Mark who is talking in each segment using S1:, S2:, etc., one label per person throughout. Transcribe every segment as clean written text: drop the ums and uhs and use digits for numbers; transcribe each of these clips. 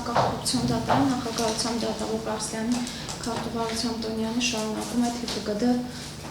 S1: Հասարակախորհրդության դատարան նախագահության դատավոր Պարսյանի քարտուղարության Տոնյանը շարունակում է ԹՊԿԴ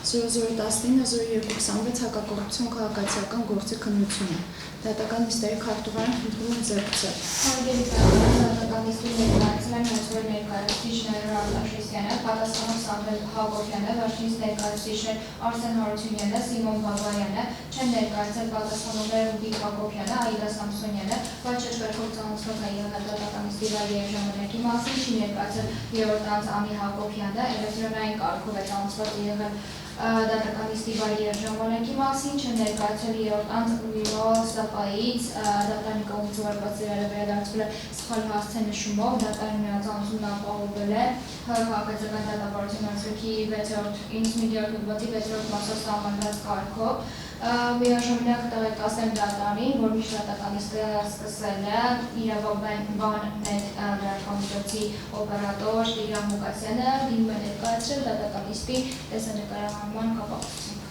S1: 0019-0226 հակակոռուպցիոն քաղաքացիական գործի քննությունը։ Դատական նիստերի քարտուղարան խնդրում են ձեռքբերել։
S2: Հարգելի դատական նիստի ներկայացնում են հոսվոր ներկայացուցիչներ Ռաուլ Աշրիսյանը, պատասխանող Սամվել Հակոբյանը, վերջինիս ներկայացուցիչներ Արսեն Հարությունյանը, Սիմոն Բաբայանը, չեն ներկայացել պատասխանողները Ռուբիկ Հակոբյանը, Աիդա Սամսոնյանը, բայց շրջերքով ծանոթացված է եղել դատական նիստի վայրի ժամանակի մասին, չի ներկայացել երրորդ անձ Անի Հակոբյանը, էլեկտրոնային կարգով է ծանոթացված եղել դատական նիստի վայրի ժամանակի մասին, չեն ներկայացել երրորդ անձ Ուրիոլ Սապայից, դատարանի կողմից ուղարկված ծրերը վերադարձվել է սխալ հասցե նշումով, դատարանի միացանությունն ապահովել է քաղաքացիական դատավարության արդյունքի 6-րդ 9 միլիարդ հոդվածի 6-րդ մասով սահմանված կարգով միաժամանակ տեղեկացնել դատարանին, որ միջդատական նիստը սկսել է իրավաբան լրատվամիջոցի օպերատոր Տիգրան Մուկասյանը դիմում է ներկայացրել դատական նիստի տեսանկարահանման կապակցությամբ։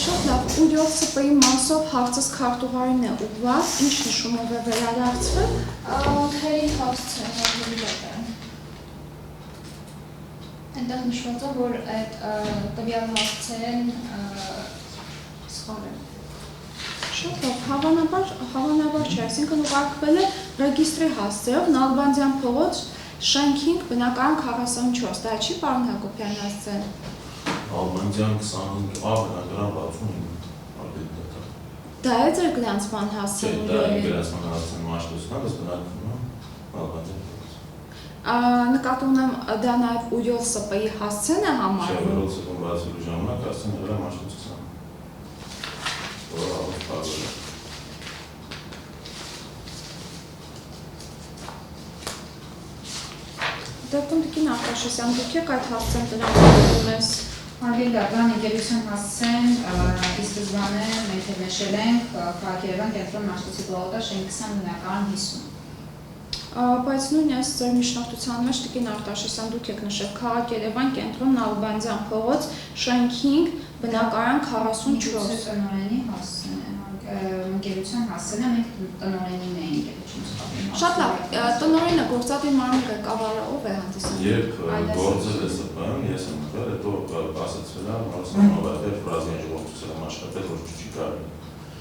S1: Շատ լավ, Ուրիոլ ՍՊ-ի մասով հարցս քարտուղարին է ուղղված, ինչ նշումով է վերադարձվել։
S2: Թերի հասցե հարգելի դատարան։ Այնտեղ նշված է, որ այդ տվյալ հասցեն սխալ է։
S1: Շատ լավ, հավանաբար չէ, այսինքն ուղարկվել է ռեգիստրի հասցեով Նալբանդյան փողոց շենք 5 բնակարան 44, դա չի պարոն Հակոբյանի հասցեն։
S3: Նալբանդյան 25 բնակարան 65 արգելի դատարան։
S1: Դա է ձեր գրանցման հասցեն։
S3: Դա է գրանցման հասցեն մաշտոցնա, բայց բնակվում է Նալբանդյան փողոց։
S1: Նկատի ունեմ, դա նաև Ուրիոլ ՍՊ-ի հասցեն է համարվում։
S3: Ուրիոլ ՍՊ-ն բացելու ժամանակ հասցեն եղել է մաշտոցնա։ Դեպքում Տիկին Արտաշեսյան, դուք եք այդ հասցեն տրամադրում ես։
S4: Հարգելի դատարան, ընկերության հասցեն ի սկզբանե մենք նշել ենք քաղաքի Երևան կենտրոն Մաշտոցի պլատո շենք 20 բնակարան 50։
S1: Բայց նույն այս ձեր միջնորդության մեջ Տիկին Արտաշեսյան, դուք եք նշել քաղաք Երևան կենտրոն Նալբանդյան փողոց շենք 5 բնակարան 44։
S4: Տնօրենի հասցեն է, ընկերության հասցեն է, մենք տնօրենին էինք
S1: Շատ լավ, տնօրենը գործադիր մարմնի ղեկավարը ով է հանդիսանում։
S3: Երբ գործել է ՍՊ-ն, ես եմ եղել, հետո կասեցվել է, նորսանով այդտեղ ֆրազային ժողովրդության եմ աշխատել, որ չի կարելի։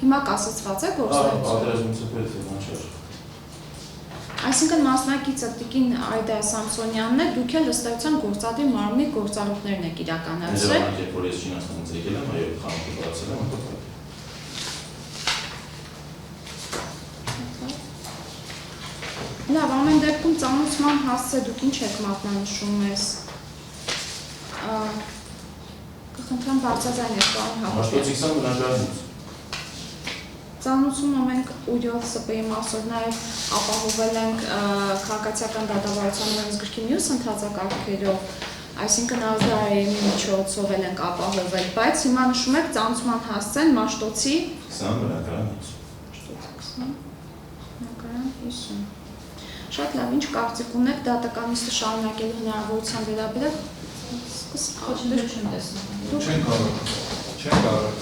S1: Հիմա կասեցված է գործելուց։
S3: Պատերազմից հետո չէր։
S1: Այսինքն մասնակիցը Տիկին Այդա Սամսոնյանն է, դուք էլ ըստ էության գործադիր մարմնի գործառույթներն եք իրականացրել։
S3: Ժամանակ, որ ես Չինաստանից եկել եմ, այո, խանութը բացել եմ, հետո
S1: Լավ, ամեն դեպքում ծանոթման հասցե դուք ինչ եք մատնանշում ես։ Կխնդրեմ բարձրաձայն եք պարոն Հակոբյան։
S3: Մաշտոցի 20 բնակարանից։
S1: Ծանոթում ենք Ուրիոլ ՍՊ-ի մասով նաև ապահովել ենք քաղաքացիական դատավարության օրենսգրքի մյուս ընթացակարգերով, այսինքն ազգային միջոցով ենք ապահովել, բայց հիմա նշում եք ծանոթման հասցեն Մաշտոցի
S3: 20 բնակարանից։
S1: Մաշտոցի 20 բնակարան 50։ Շատ լավ, ինչ կարծիք ունեք դատական նիստը շարունակելու հնարավորության վերաբերյալ։
S4: Չեն կարող։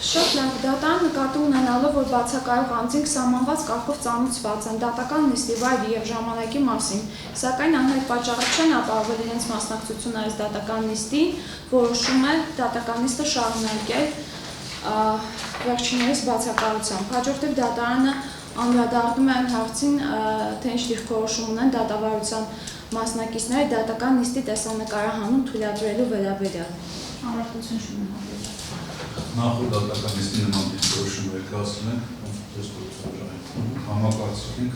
S1: Շատ լավ, դատարան նկատի ունենալով, որ բացակայող անձինք սահմանված կարգով ծանոթված են դատական նիստի վայրի և ժամանակի մասին, սակայն անհայտ պատճառով չեն ապահովել իրենց մասնակցությունը այս դատական նիստին, որոշում է դատական նիստը շարունակել վերջիններիս բացակայությամբ։ Հաջորդիվ դատարանը անդրադառնում է այն հարցին, թե ինչ դիրքորոշում ունեն դատավարության մասնակիցները դատական նիստի տեսանկարահանում թույլատրելու վերաբերյալ։
S4: Առարկություն չունեն։
S5: Նախորդ դատական նիստի նման դիրքորոշում ներկայացնում ենք, համակարգում ենք,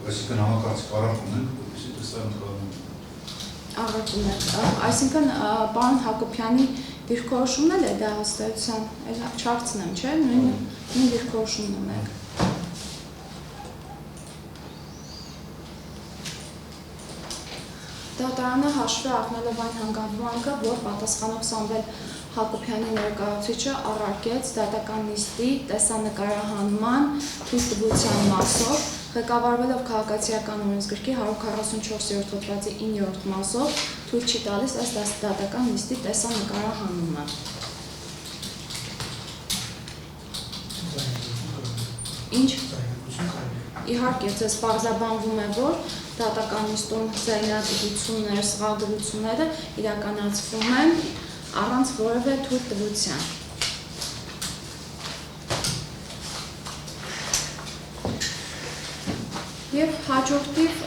S5: այսինքն համակարգ առարկում ենք, որպեսզի տեսանկարահանում։
S1: Առարկում եք, այսինքն պարոն Հակոբյանի դիրքորոշումն էլ է դա ըստ էության, չհարցնեմ, չէ՞, նույն դիրքորոշումն ունեք։ Դատարանը հաշվի առնելով այն հանգամանքը, որ պատասխանող Սամվել Հակոբյանի ներկայացուցիչը առարկեց դատական նիստի տեսանկարահանման թույլտվության մասով, ղեկավարվելով քաղաքացիական օրենսգրքի 144-րդ հոդվածի 9-րդ մասով, թույլ չի տալիս այս դատական նիստի տեսանկարահանումը։ Ինչ? Իհարկե, ձեզ պարզաբանվում է, որ դատական նիստում ձայնագրությունները, սխալագրությունները իրականացվում են առանց որևէ թույլտվության։ Եվ հաջորդիվ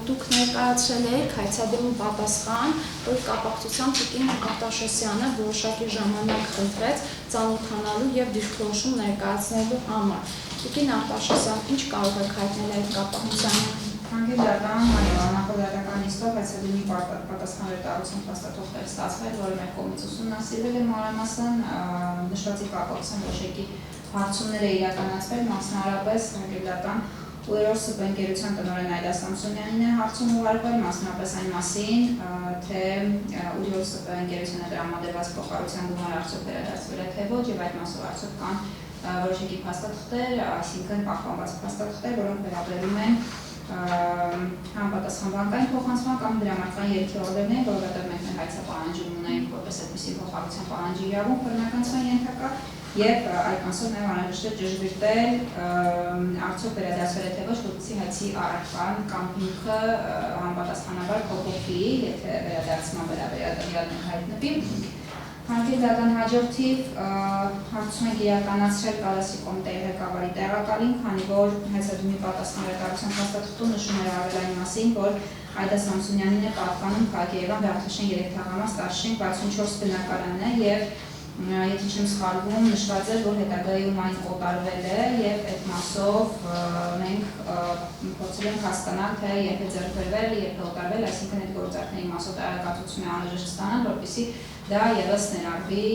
S1: դուք ներկայացրել եք հայցադրում պատասխան, որ կապակցությամբ Տիկին Արտաշեսյանը որոշակի ժամանակ խնդրեց ծանոթանալու եւ դիրքորոշում ներկայացնելու համար։ Տիկին Արտաշեսյան, ինչ կարող եք հայտնել այդ կապակցությամբ։
S4: Հանգեդական, նախորդական նիստով հայցադրումի պատասխանատվության փաստաթղթեր ստացվել, որը մեր կողմից ուսումնասիրվել է մանրամասն, նշվածի կապակցությամբ որոշակի հարցումներ է իրականացվել, մասնավորապես հանգեդական Ուերոր ՍՊ ընկերության տնօրեն Այդա Սամսոնյանին է հարցում ուղարկվել, մասնավորապես այն մասին, թե Ուերոր ՍՊ ընկերությանը տրամադրված փոխառության գումար արդյոք վերադարձվել է թե ոչ, եւ այդ մասով արդյոք կան որոշակի փաստաթղթեր, այսինքն պահպանված փաստաթղթեր, որոնք վերաբերում են համապատասխան բանկային փոխանցման կամ դրամարկղային երգի օրդերներին, որովհետև մենք հայցապահանջում ունենք որպես այդպիսի փոխառության պահանջի իրավունք բռնականության ենթակա եւ այդ մասով նաեւ անհրաժեշտ է ճշգրտել արդյոք վերադարձվել է թե ոչ, որպեսզի հայցի առարկան կամ հիմքը համապատասխանաբար փոփոխվի, եթե վերադարձման վերաբերյալ հայտնվի։ Հանգեդական հաջորդիվ հարցում ենք իրականացրել Կալասի կոմիտեի ղեկավարի տեղակալին, քանի որ հայցադրումի պատասխանատվության փաստաթղթում նշում էր առավել այն մասին, որ Այդա Սամսոնյանին է պատկանում Քաղաքի Բերդաշեն 3 թաղամաս 1064 բնակարանն է եւ եթե չեմ սխալվում, նշված էր, որ հետագայում այն օտարվել է եւ այդ մասով մենք փորձել ենք հասկանալ, թե երբ է ձեռքբերվել, երբ է օտարվել, այսինքն այդ գործարքների մասով տեղեկատվություն է անհրաժեշտ ստանալ, որպեսզի դա եւս ներառվի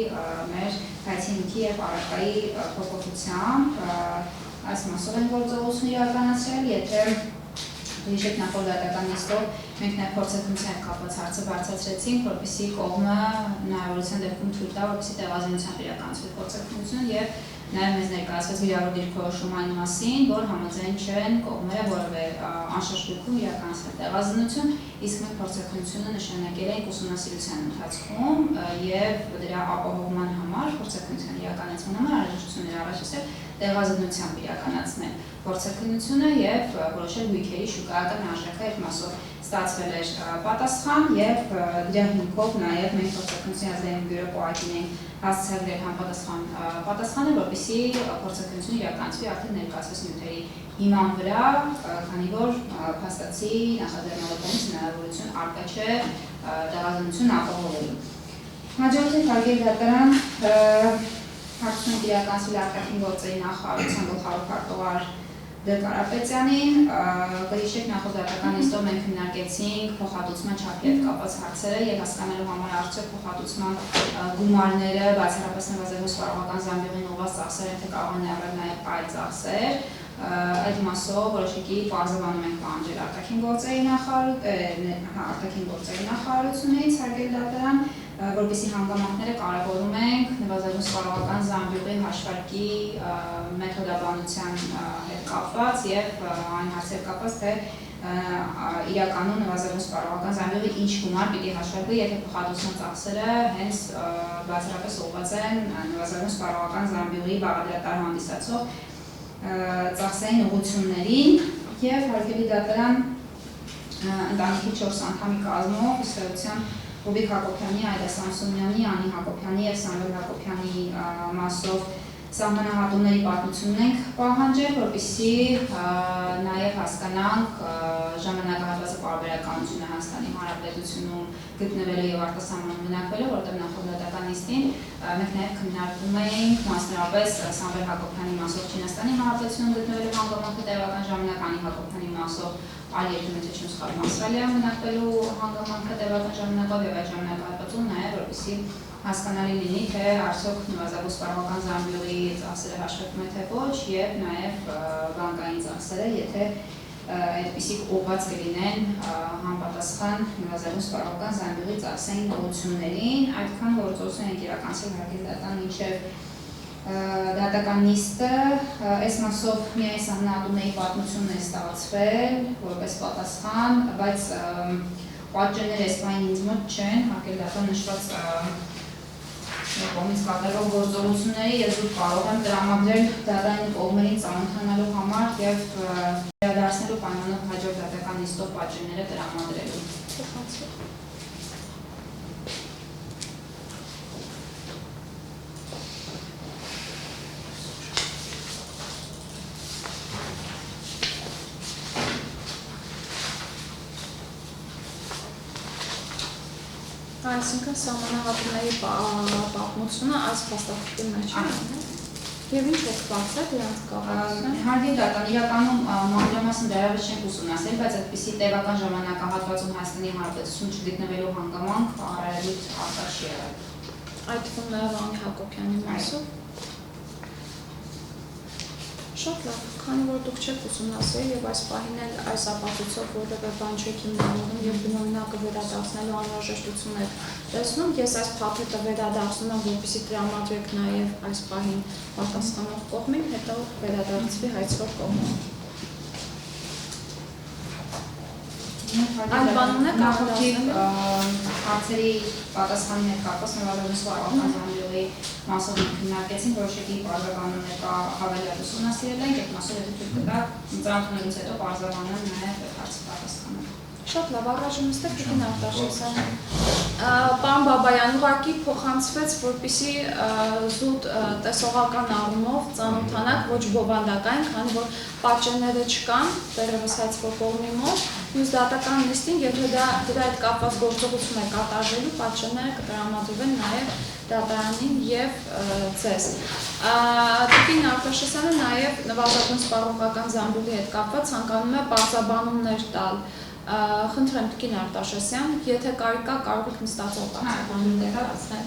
S4: մեր հայցի հիմքի եւ առարկայի փոփոխությամբ, այս մասով են գործողություն իրականացրել, եթե Հիշեք նախորդ դատական նիստով մենք նաև փորձակնության կապված հարցը բարձրացրեցինք, որպեսզի կողմը հնարավորության դեպքում թույլ տա, որպեսզի տեղազինությամբ իրականացվի փորձակնությունը եւ նաև մեզ ներկայացվեց վիրավոր դիրքորոշում այն մասին, որ համաձայն չեն կողմերը որևէ անշարժ դեպքում իրականացնել տեղազինություն, իսկ մենք փորձակնությունը նշանակել ենք ուսումնասիրության ընթացքում եւ դրա ապահովման համար փորձակնության իրականացման համար անհրաժեշտություն առաջացել տեղազինությամբ իրականացնել փորձակնությունը եւ որոշել գույքերի շուկայական արժեքը այդ մասով ստացվել էր պատասխան եւ դրա հիմքով նաեւ մենք փորձակնության ազգային բյուրո պոակին ենք հասցրել համապատասխան պատասխանը, որպեսզի փորձակնությունը իրականացվի արդեն ներկայացված նյութերի հիման վրա, քանի որ փաստացի նախաձեռնողի կողմից հնարավորություն առկա չէ տեղազինություն ապահովելու։ Հաջորդին հարգելի դատարան հարցում իրականացվել արտաքին գործերի նախարարության գլխավոր քարտուղար Դ. Կարապետյանին, կհիշեք նախորդ դատական նիստով մենք քննարկեցինք փոխհատուցման չափի հետ կապված հարցերը եւ հասկանալու համար արդյոք փոխհատուցման գումարները բացառապես նվազագույն սպառողական զամբյուղին ուղղված ծախսեր են, թե կարող են ներառել նաեւ այլ ծախսեր։ Այդ մասով որոշակի բազաբանում ենք պահանջել արտաքին գործերի նախարարությունից հարգելի դատարան, որպեսզի հանգամանքները կարևորում ենք նվազագույն սպառողական զամբյուղի հաշվարկի մեթոդաբանության հետ կապված եւ այն հարցեր կապված, թե իրականում նվազագույն սպառողական զամբյուղի ինչ գումար պիտի հաշվարկվի, եթե փոխհատուցման ծախսերը հենց բացառապես ուղղված են նվազագույն սպառողական զամբյուղի բաղադրատար հանդիսացող ծախսային ուղղություններին եւ հարգելի դատարան ընտանիքի 4 անդամի կազմով ըստ Ռուբիկ Հակոբյանի, Այդա Սամսոնյանի, Անի Հակոբյանի եւ Սամվել Հակոբյանի մասով սահմանահատումների պատմությունն ենք պահանջել, որպեսզի նաեւ հասկանանք ժամանակահատվածի պարբերականությունը Հայաստանի Հանրապետությունում գտնվելու եւ արտասահմանում մնակվելու, որտեղ նախորդ դատական նիստին մենք նաեւ քննարկում էինք մասնավորապես Սամվել Հակոբյանի մասով Չինաստանի Հանրապետությունում գտնվելու հանգամանքը տևական ժամանակ, Անի Հակոբյանի մասով այլ երկրում եթե չեմ սխալվում Ավստրալիայում մնակվելու հանգամանքը տևական ժամանակով եւ այդ ժամանակահատվածում նաեւ որպեսզի հասկանալի լինի, թե արդյոք նվազագույն սպառողական զամբյուղի ծախսերը հաշվարկվում են թե ոչ եւ նաեւ բանկային ծախսերը, եթե այդպիսիք ուղղված կլինեն համապատասխան նվազագույն սպառողական զամբյուղի ծախսային ուղղություններին, այդքան գործողություն ենք իրականացրել հարգելի դատարան մինչեւ դատական նիստը, այս մասով միայն սահմանահատումների պատմությունն է ստացվել որպես պատասխան, բայց պատճենները այս բանի ինձ մոտ չեն, հարգելի դատարան նշված կողմից կատարվող գործողությունների ես դուք կարող եմ տրամադրել դատարանի կողմերին ծանոթանալու համար եւ վերադարձնելու պայմանով հաջորդ դատական նիստով պատժենները տրամադրելու։
S1: Այսինքն սահմանահատումների պատմությունը այս փաստաթղթի մեջ է։ Եվ ինչ եք բացել դրանց կապակցությամբ։
S4: Հարգելի դատան, իրականում մանրամասն դեռևս չենք ուսումնասիրել, բայց այդպիսի տևական ժամանակահատվածում Հայաստանի Հանրապետություն չգտնվելու հանգամանք առավելույթ արտա չի եղել։
S1: Այդ թվում Լևոն Հակոբյանի մասով։ Շատ լավ, քանի որ դուք չեք ուսումնասիրել եւ այս պահին էլ այս ապացույցով որևէ բան չեք հիմնավորում եւ բնօրինակը վերադարձնելու անհրաժեշտություն եք տեսնում, ես այս փաթեթը վերադարձնում եմ, որպեսզի տրամադրեք նաեւ այս պահին պատասխանող կողմին, հետո վերադարձվի հայցվող կողմին։ Այդ բանն է
S4: նախորդիվ հարցերի պատասխանի հետ կապված նվազագույն սպառողական զամբյուղի մասով քննարկեցին, որոշակի բարձրաբանումներ կա հավելյալ ուսումնասիրել ենք, այդ մասով հետո թույլ կտա ծանոթանալուց հետո բարձրաբանել նաև հարցի պատասխանը։
S1: Շատ լավ, առայժմ նստեք Տիկին Արտաշեսյան։ Պարոն Բաբայան, ուղղակի փոխանցվեց, որպեսզի զուտ տեսողական առումով ծանոթանաք, ոչ բովանդակային, քանի որ պատճենները չկան, դեռևս հայցվող կողմի մոտ, մյուս դատական նիստին եւ դրա հետ կապված գործողություն է կատարվելու, պատճենները կտրամադրվեն նաեւ դատարանին եւ ձեզ։ Տիկին Արտաշեսյանը նաեւ նվազագույն սպառողական զամբյուղի հետ կապված ցանկանում է բարձրաբանումներ տալ։ Խնդրեմ Տիկին Արտաշեսյան, եթե կարիք կա, կարող եք նստածով բարձրաբանումներ տալ։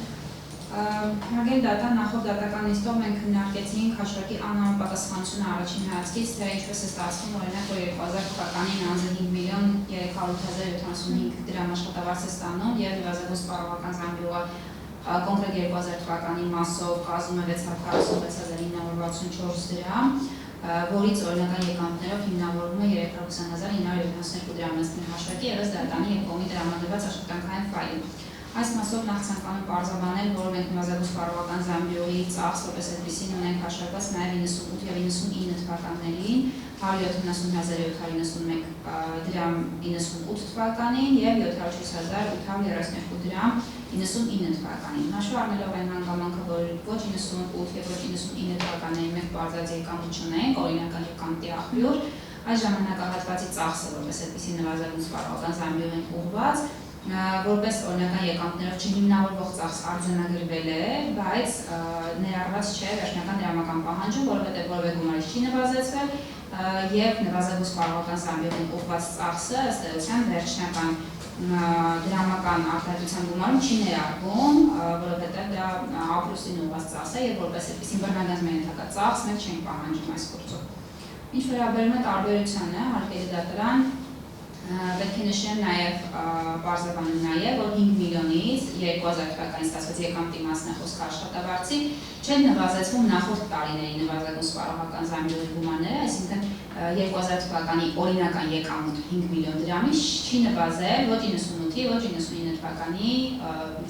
S4: Հարգելի դատան, նախորդ դատական նիստով մենք քննարկեցինք հաշվարկի անհամապատասխանությունը առաջին հայացքից, թե ինչպես է ստացվում, օրինակ, որ 2000 թվականին անձը 5.300.075 դրամ աշխատավարձ է ստանում եւ նվազագույն սպառողական զամբյուղը կոնկրետ 2000 թվականի մասով կազմում է 646.964 դրամ, որից օրինական եկամուտներով հիմնավորվում է 320.972 դրամ ըստ հաշվարկի ևս դատարանի եւ կողմի տրամադրված աշխատանքային ֆայլի։ Այս մասով նախ ցանկանում պարզաբանել, որ մենք նվազագույն սպառողական զամբյուղի ծախս որպես այդպիսին ունենք հաշվարկված նաև 98 եւ 99 թվականներին, 170.791 դրամ 98 թվականին եւ 704.832 դրամ 99 թվականին։ Հաշվի առնելով այն հանգամանքը, որ ոչ 98 եւ ոչ 99 թվականներին մենք բարձրացի եկամուտ չունենք, օրինական եկամուտի աղբյուր, այս ժամանակահատվածի ծախսը որպես այդպիսի նվազագույն սպառողական զամբյուղին ուղղված որպես օրինական եկամուտներով չհիմնավորվող ծախս արձանագրվել է, բայց ներառված չէ վերջնական դրամական պահանջը, որովհետև որևէ գումարից չի նվազեցվել եւ նվազագույն սպառողական զամբյուղին ուղղված ծախսը ըստ էության վերջնական դրամական արտադրության գումարում չի ներառվում, որովհետև դա ապրուստին ուղղված ծախս է եւ որպես այդպիսին բռնագանձման ենթակա ծախս մենք չենք պահանջում այս գործով։ Ինչ վերաբերում է տարբերությանը, հարկերի դատարան պետք է նշեմ նաև պարզաբանում նաև, որ 5 միլիոնից 2000 թվականին ստացված եկամուտի մասն է խոսքը աշխատավարձի, չեն նվազեցվում նախորդ տարիների նվազագույն սպառողական զամբյուղի գումարները, այսինքն 2000 թվականի օրինական եկամուտ 5 միլիոն դրամից չի նվազել ոչ 98-ի, ոչ 99 թվականի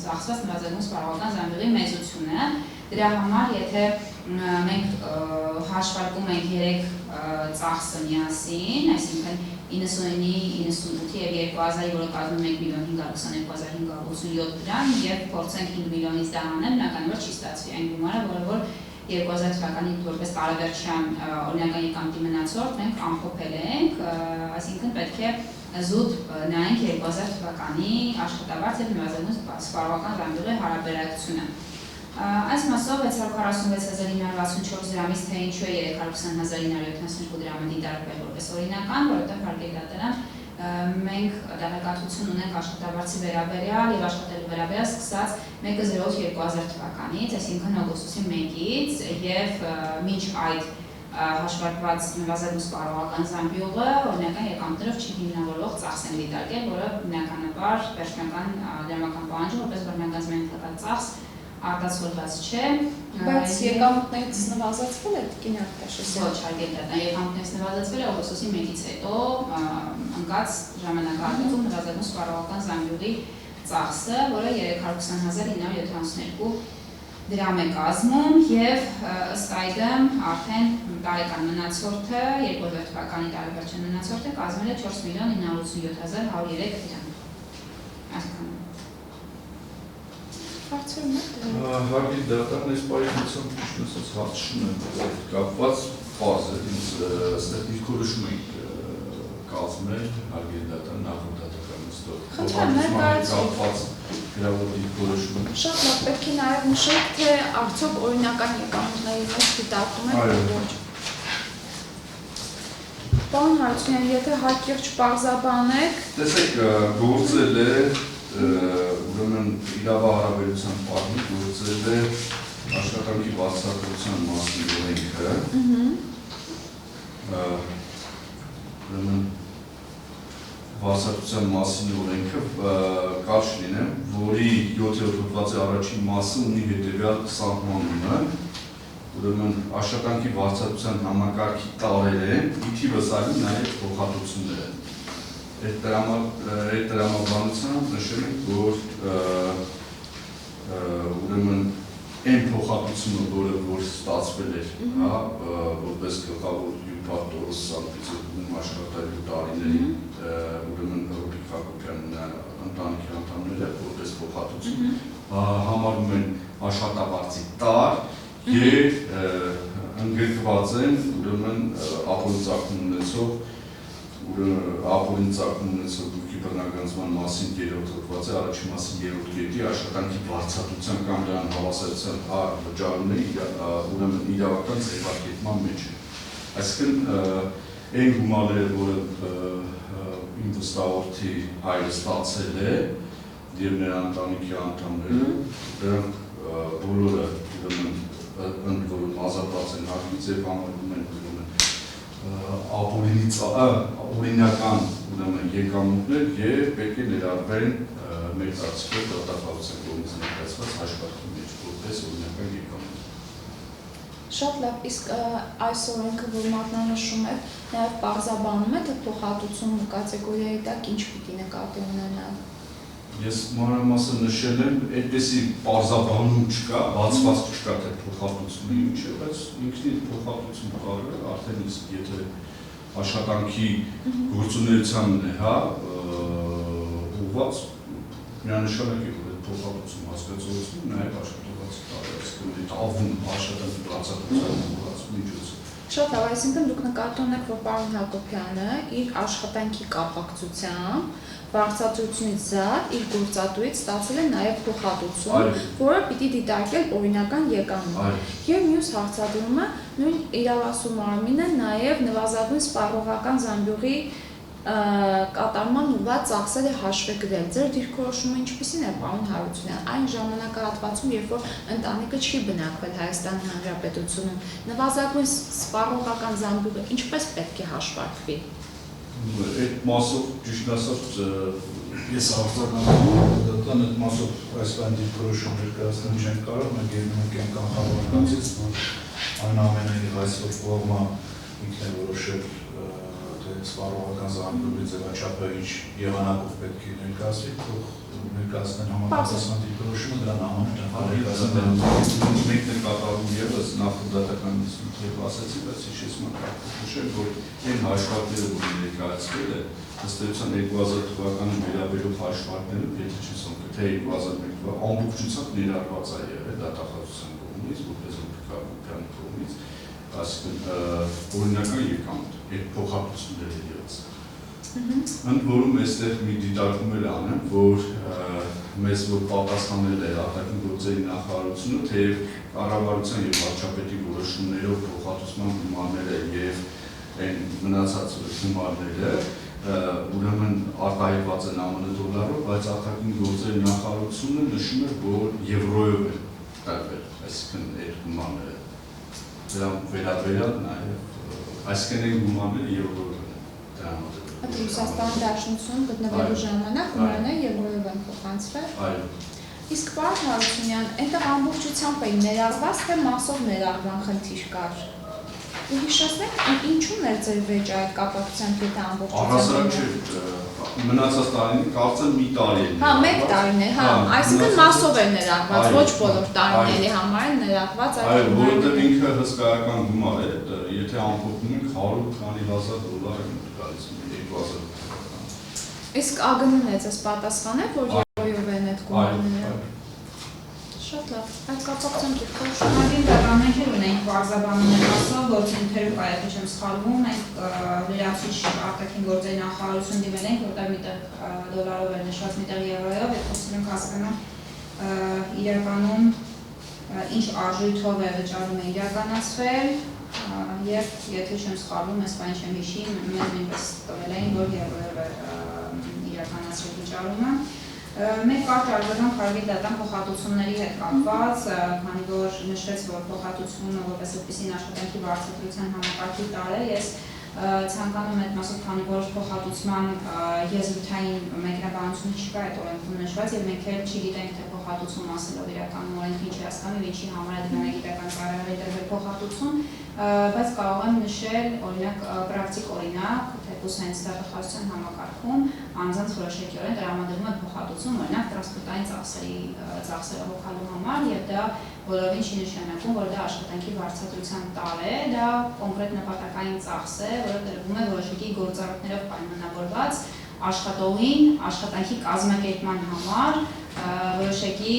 S4: ծախսված նվազագույն սպառողական զամբյուղի մեծությունը։ Դրա համար, եթե մենք հաշվարկում ենք 3 ծախսը միասին, այսինքն 99-ի, 98-ի եւ 2000-ի, որը կազմում է 1.522.587 դրամ եւ փորձենք 5 միլիոնից դա անել, բնականաբար չի ստացվի այն գումարը, որը որ 2000 թվականի որպես տարեվերջյան օրինական եկամուտի մնացորդ մենք ամփոփել ենք, այսինքն պետք է զուտ նայենք 2000 թվականի աշխատավարձ եւ նվազագույն սպառողական զամբյուղի հարաբերակցությունը։ Այս մասով 646.964 դրամից թե ինչու է 320.972 դրամը դիտարկվել որպես օրինական, որովհետև հարկերի դատարան մենք տեղեկատվություն ունենք աշխատավարձի վերաբերյալ եւ աշխատելու վերաբերյալ սկսած 1.0.2000 թվականից, այսինքն օգոստոսի 1-ից եւ մինչ այդ հաշվարկված նվազագույն սպառողական զամբյուղը օրինական եկամուտներով չի հիմնավորվող ծախս են դիտարկել, որը բնականաբար վերջնական դրամական պահանջը որպես բռնագանձման ենթակա ծախս արտացոլված չէ,
S1: բայց եկամուտներից նվազեցվել է Տիկին Արտաշեսյան։
S4: Ոչ, հարգելի դատան, եկամուտներից նվազեցվել է օգոստոսի 1-ից հետո ընկած ժամանակահատվածում նվազագույն սպառողական զամբյուղի ծախսը, որը 320.972 դրամ է կազմում եւ ըստ այդմ արդեն տարեկան մնացորդը 2000 թվականի տարեվերջին մնացորդը կազմել է 4.987.103 դրամ։ Այսքան։
S1: Հարցերում եք։
S5: Հարգի դատան այս պայմանությամբ ճիշտ ասած հարցում եմ կապված բազ է ինձ ստատիստիկորոշում ենք կազմել հարգի դատան նախորդ դատական նստով։
S1: Խնդրեմ, ներկայացրեք։
S5: Կապված գրավորի որոշում։
S1: Շատ լավ, պետք է նաև նշեք, թե արդյոք օրինական եկամուտների մեջ դիտարկում եք
S5: Այո։
S1: ոչ։ Պարոն Հարությունյան, եթե հակիրճ պարզաբանեք,
S5: Տեսեք, գործել է ուրեմն իրավահարաբերության պարմի գործել է աշխատանքի բացատրության մասին օրենքը, ուրեմն բացատրության մասին օրենքը կարճ լինեմ, որի 7-րդ հոդվածի առաջին մասը ունի հետևյալ սահմանումը, ուրեմն աշխատանքի բացատրության համակարգի տարրերը, ի թիվս այլն նաև փոխհատուցումներ են։ Այդ տրամաբանությամբ նշել ենք, որ ուրեմն այն փոխհատուցումը, որ ստացվել էր, որպես գլխավոր հյուպատորս Սանկտ-Պետերբուրգում աշխատելու տարիներին, ուրեմն Ռուբիկ Հակոբյանն ընտանիքի անդամները, որպես փոխհատուցում, համարում են աշխատավարձի տար եւ ընդգրկված են ուրեմն ապօրինի ծագում ունեցող դուքի բռնագանձման մասին 3-րդ հոդվածի առաջին մասի 3-րդ կետի աշխատանքի բարձրացության կամ դրան հավասարության վճարումների ուրեմն իրավական ձևակերպման մեջ է։ Այսինքն այն գումարները, որը իմ վստահորդի հայրը ստացել է եւ նրա ընտանիքի անդամները, դրանք բոլորը ուրեմն ընդ որում ազատված են հարկից եւ համարվում են ապօրինական եկամուտներ եւ պետք է ներառվեն մեր կարծիքով դատախազության կողմից ներկայացված հաշվարկի մեջ որպես օրինական եկամուտ։
S1: շատ լավ, իսկ այս օրենքը, որ մատնանշում եք, նաև պարզաբանում է, թե փոխհատուցում կատեգորիայի տակ ինչ պիտի նկատի ունենալ։
S5: Ես մանրամասը նշել եմ, այդպեսի պարզաբանում չկա, բացված չկա թե փոխհատուցումը ինչ է, բայց ինքնին փոխհատուցում կարող է, արդեն իսկ եթե աշխատանքի գործունեությանն է, ուղղված միանշանակ է, որ այդ փոխհատուցում հասկացողությունը նաև աշխատողացի տարի, այսինքն ավուն աշխատանքի բացատրության ուղղված միջոց։
S1: Շատ լավ, այսինքն դուք նկատի ունեք, որ պարոն Հակոբյանը իր աշխատանքի կապակցությամբ վարձատրությունից զատ իր գործատուից ստացել է նաև փոխհատուցում, որը պիտի դիտարկել օրինական եկամուտ։ Եվ մյուս հարցադրումը նույն իրավասու մարմինը նաև նվազագույն սպառողական զամբյուղի կատարման ուղղված ծախսեր է հաշվեկրել։ Ձեր դիրքորոշումը ինչպիսին է, պարոն Հարությունյան, այն ժամանակահատվածում, երբ որ ընտանիքը չի բնակվել Հայաստանի Հանրապետությունում, նվազագույն սպառողական զամբյուղը ինչպես պետք է հաշվարկվի։
S5: Այդ մասով ճիշտ ասած ես արձագանքում այդ մասով այս բան դիրքորոշում ներկայացնել չենք կարող, մենք ելնում ենք այն կանխավորվածից, որ այնուամենայնիվ այսօր կողմը ինքն է որոշել սպառողական զամբյուղի ձևաչափը ինչ եղանակով պետք է ներկայացվի, թող ներկայացնեն համապատասխան դիրքորոշումը դրան համապատասխան մենք կատարում ևս նախորդատական նիստում ասացի, բայց հիշեցնում նշել, որ այն հաշվարկները, որ ներկայացվել է, ըստ էության 2000 թվականին վերաբերող հաշվարկները, եթե չեմ թե 2001 թվականին ամբողջությամբ ներառված է եղել դատախազության կողմից, որպես Ռուբիկ կողմից, այսինքն օրինական եկամուտ, այդ փոխհատուցումները եղած։ Ընդ որում այստեղ մի դիտարկում էլ անեմ, որ մեզ որ պատասխանել է արտաքին գործերի նախարարությունը, թեև կառավարության եւ վարչապետի որոշումներով փոխհատուցման գումարները եւ այն մնացած գումարները ուրեմն արտահայտված են ԱՄՆ դոլարով, բայց արտաքին գործերի նախարարությունը նշում է, որ եվրոյով է տարվել, այսինքն այդ գումարները դրան վերաբերյալ նաև այսինքն այն գումարները եվրոյով են դրան
S1: Այդ Ռուսաստանի Դաշնությունում գտնվելու ժամանակ գումարները եվրոյով են փոխանցվել։
S5: Այո։
S1: Իսկ պարոն Հարությունյան, այնտեղ ամբողջությամբ էին ներառված, թե մասով ներառման խնդիր կար։ Ու հիշեցնեք, ինչու՞ն էր ձեր վեճը այդ կապակցությամբ, եթե ամբողջությամբ։
S5: Առհասարակ չէ, մնացած տարին կարծեմ մի տարի է։
S1: Հա, 1 տարին է, հա, այսինքն մասով է ներառված, ոչ բոլոր տարիների համար է ներառված այդ
S5: Այո,
S1: գումարները։
S5: որովհետև ինքը հսկայական գումար է, եթե ամփոփում ենք 100 քանի հազար դոլար է գալիս 2000
S1: Իսկ ԱԳՆ-ն էս պատասխան է, որ երբով են այդ գումարները։ Շատ լավ, այդ կապակցությամբ դուք
S4: Շնորհակալ եմ, մենք էլ ունենք բարձրաբանումներ ասել, որ ինտերվյու կայացի չեմ սխալվում, մենք լրացուցիչ արտաքին գործերի նախարարություն դիմել ենք, որտեղ միտեղ դոլարով էր նշված, միտեղ եվրոյով, այդ խոսում ենք հասկանալ իրականում ինչ արժույթով է վճարումը իրականացվել, եւ եթե չեմ սխալվում, այս բանը չեմ հիշի, մենք նույնպես տվել էին, որ եվրոյով է իրականացվել վճարումը։ Մենք կարճ արձագանք հարգելի դատան փոխհատուցումների հետ կապված, քանի որ նշվեց, որ փոխհատուցումը որպես այդպիսին աշխատանքի բարձրացության համակարգի տար է, ես ցանկանում եմ այդ մասով, քանի որ փոխհատուցման եզրութային մեկնաբանություն չկա այդ օրենքում նշված եւ մենք էլ չգիտենք թե փոխհատուցում ասելով իրականում օրենքը ինչ է հասկանում եւ ինչի համար է դիվանագիտական ծառայողի տրվել փոխհատուցում, բայց կարող եմ նշել օրինակ պրակտիկ օրինակ, թեկուզ հենց դատախազության համակարգում անձանց որոշակիորեն տրամադրվում է փոխհատուցում օրինակ տրանսպորտային ծախսերը հոգալու համար եւ դա բոլորին չի նշանակում, որ դա աշխատանքի բարձրացության տար է, դա կոնկրետ նպատակային ծախս է, որը տրվում է որոշակի գործառույթներով պայմանավորված աշխատողին աշխատանքի կազմակերպման համար որոշակի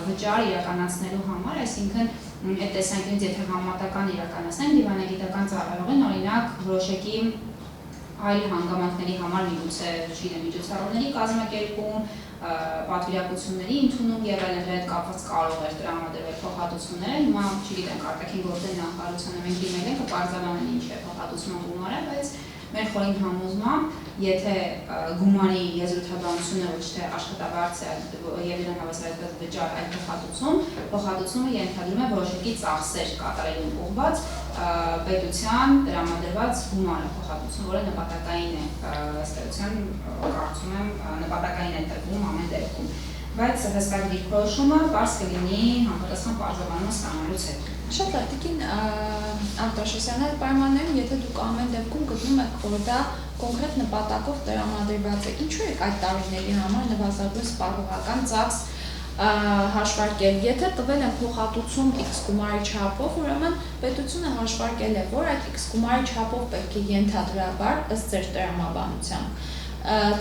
S4: վճար իրականացնելու համար, այսինքն այդ տեսանկյունից եթե համատական իրականացնենք դիվանագիտական ծառայողին օրինակ որոշակի այլ հանգամանքների համար միգուցե չգիտեմ միջոցառումների կազմակերպում, պատվիրակությունների ընդունում եւ այլն հետ կապված կարող էր տրամադրվել փոխհատուցումները, հիմա չգիտեմ արտաքին գործերի նախարարությանը մենք դիմել ենք կպարզաբանել ինչ է փոխհատուցման գումարը, բայց մեր խորին համոզմամբ, եթե գումարի եզրութաբանությունը ոչ թե աշխատավարձ է եւ իրեն հավասարեցված վճար այլ փոխհատուցումը ենթադրում է որոշակի ծախսեր կատարելուն ուղղված պետության տրամադրված գումարը փոխհատուցում, որը նպատակային է, ըստ էության կարծում եմ նպատակային է տրվում ամեն դեպքում, բայց հստակ դիրքորոշումը բարձ կլինի համապատասխան պարզաբանումը ստանալուց հետո։
S1: Շատ լավ, Տիկին Արտաշեսյան, այդ պայմաններում, եթե դուք ամեն դեպքում գտնում եք, որ դա կոնկրետ նպատակով տրամադրված է, ինչու եք այդ տարիների համար նվազագույն սպառողական ծախս հաշվարկել, եթե տվել են փոխհատուցում X գումարի չափով, ուրեմն պետությունը հաշվարկել է, որ այդ X գումարի չափով պետք է ենթադրաբար ըստ ձեր տրամաբանության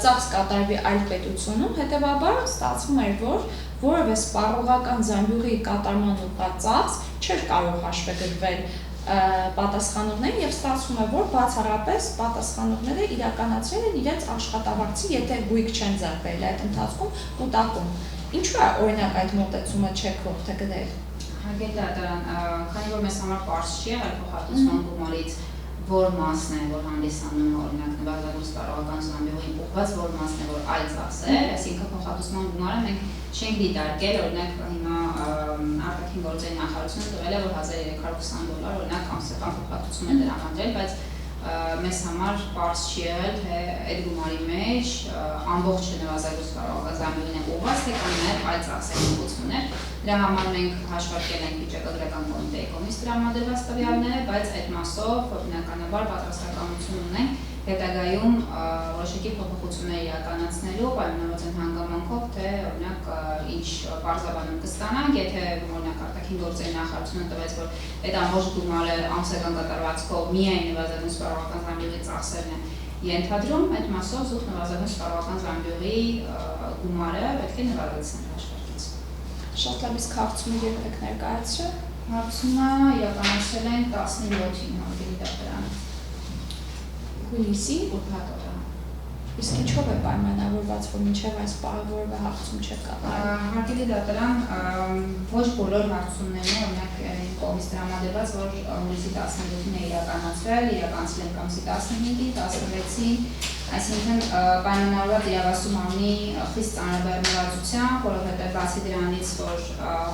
S1: ծախս կատարվի այլ պետությունում, հետևաբար ստացվում էր, որ որևէ սպառողական զամբյուղի կատարման ուղղված ծախս չէր կարող հաշվետվել պատասխանողներին եւ ստացվում է, որ բացառապես պատասխանողները իրականացրել են իրենց աշխատավարձի, եթե գույք չեն ձեռբերել այդ ընթացքում կուտակում։ Ինչու է օրինակ այդ մոտեցումը չեք ողջագրել։
S4: Հարգելի դատարան, քանի որ մեզ համար պարզ չի եղել փոխհատուցման գումարից որ մասն է, որ հանդիսանում է օրինակ նվազագույն սպառողական զամբյուղին ուղղված, որ մասն է, որ այլ ծախս է, այսինքն փոխհատուցման գումարը մենք չենք դիտարկել, օրինակ հիմա արտաքին գործերի նախարարությունը տվել է, որ $1320 օրինակ ամսական փոխհատուցում է տրամադրել, բայց մեզ համար պարզ չի եղել, թե այդ գումարի մեջ ամբողջը նվազագույն սպառողական զամբյուղին է ուղղված, թե կամ նաև այլ ծախսերի ուղղություններ։ Դրա համար մենք հաշվարկել ենք վիճակագրական կոմիտեի կողմից տրամադրված տվյալները, բայց այդ մասով բնականաբար պատրաստակամություն ունենք հետագայում որոշակի փոփոխություններ իրականացնելու պայմանավորված հանգամանքով, թե օրինակ ինչ պարզաբանում կստանանք, եթե օրինակ արտաքին գործերի նախարարությունը տվեց, որ այդ ամբողջ գումարը ամսական կատարվածքով միայն նվազագույն սպառողական զամբյուղի ծախսերն են ենթադրում, այդ մասով զուտ նվազագույն սպառողական զամբյուղի գումարը պետք է նվազեցնել հաշվարկից։
S1: Շատ լավ, իսկ հարցումը երբ եք ներկայացրել։
S4: Հարցումը իրականացրել ենք 17-ին հարգելի դատարան։
S1: Հուլիսի
S4: ուրբաթ օրը։
S1: Իսկ ինչով է պայմանավորված, որ մինչև այս պահը որևէ հարցում չեք կատարել։
S4: Հարգելի դատարան, ոչ բոլոր հարցումներն օրինակ կողմից տրամադրված, որ հուլիսի 17-ին է իրականացվել ենք ամսի 15-ին, 16-ին, այսինքն պայմանավորված իրավասու մարմնի խիստ ծանրաբեռնվածությամբ, որովհետև բացի դրանից, որ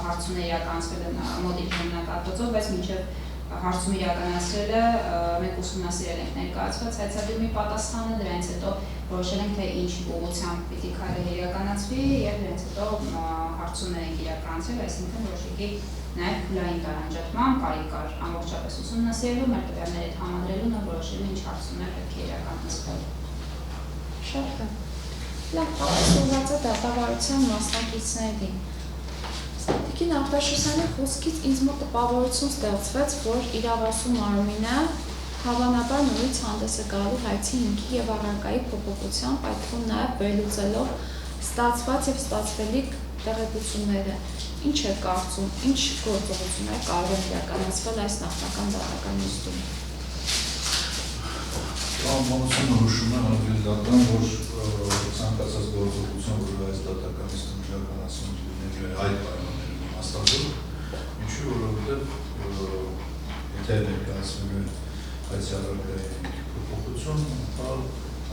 S4: հարցումները իրականացվել են մոդելի հիմնակատոցով, բայց մինչև հարցում իրականացրելը մենք ուսումնասիրել ենք ներկայացված հայցադիմի պատասխանը, դրանից հետո որոշել ենք, թե ինչ ուղղությամբ պիտի քայլեր իրականացվի եւ դրանից հետո հարցումներ ենք իրականացրել, այսինքն որոշակի նաեւ փուլային տարանջատման կարիք կար ամբողջապես ուսումնասիրելու, մեր տվյալները համադրելուն եւ որոշելու ինչ հարցումներ պետք է իրականացվեն։
S1: Շատ լավ։ Լավ, ապստորված է դատավարության մասնակիցներին։ Ստատիկին Արտաշեսյանի խոսքից ինձ մոտ տպավորություն ստեղծվեց, որ իրավասու մարմինը հավանաբար նորից հանդես է գալու հայցի հիմքի և առարկայի փոփոխությամբ, այդ թվում նաև վերլուծելով ստացված և ստացվելիք տեղեկությունները։ Ինչ է կարծում, ինչ գործողություններ կարող են իրականացվել այս նախնական դատական նիստում։
S5: Մանրությունը հուշում է հանդիպական, որ ցանկացած գործողություն, որ այս դատական նիստում իրականացվում լինելու է այդ պայմաններում իմաստավորում, ինչու որովհետև եթե ներկայացվելու է այս առարկայի փոփոխություն,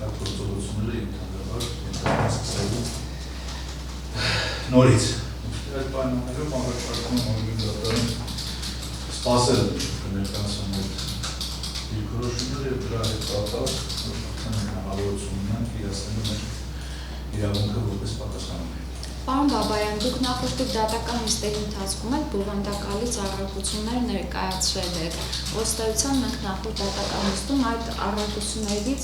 S5: այդ գործողությունները ընդհանրապես սկսելու նորից։ Այդ պայմաններում առաջարկում եմ օրենսդրական սպասել ներկայացում այդ դիրքորոշումները եւ դրա հետ կապված հնարավորություն ունեն իրացնելու մեր իրավունքը որպես պատասխանատու։
S1: Պարոն Բաբայան, դուք նախորդ դատական նիստերի ընթացքում եք բովանդակալից առարկություններ ներկայացրել եք։ Ըստ մենք նախորդ դատական նիստում այդ առարկություններից